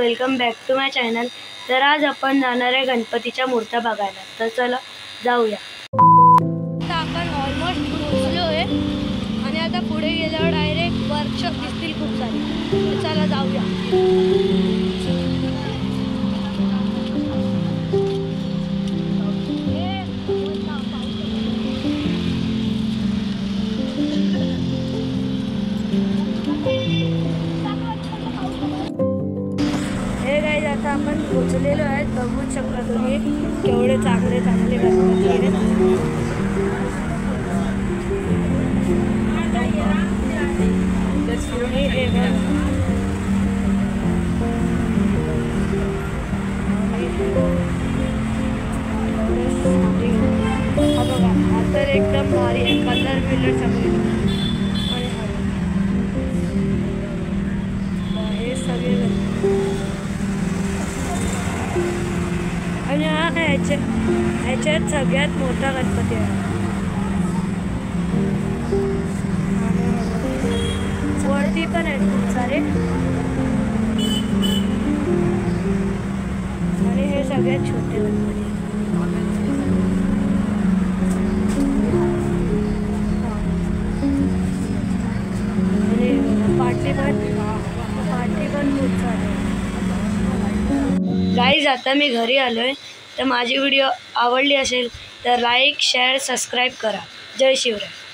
Welcome back to my channel. तर आज आपण जाणार आहे गणपतीच्या मूर्त्या बघायला, तर चला जाऊया। आता आपण ऑलमोस्ट पोहोचलो आहे आणि आता पुढे गेल्यावर डायरेक्ट वर्कशॉप दिसतील खूप सारी, तर चला जाऊया। हे गाईज आता आपण पोचलेलो आहेत, बघू शकता तुम्ही केवढे चांगले चांगले गणपती आहेत। हा बघा, हा तर एकदम भारी आहे, कलर बिलर सगळे हे सगळे। आणि हा ह्याच्यात सगळ्यात मोठा गणपती आहे। वरती पण आहेत खूप सारे, आणि हे सगळ्यात छोटे गणपती। पाठी पण खूप सारे। गाईज आता मी घरी आलोय, तर माझी व्हिडिओ आवडली असेल तर लाईक शेअर सबस्क्राईब करा। जय शिवराय।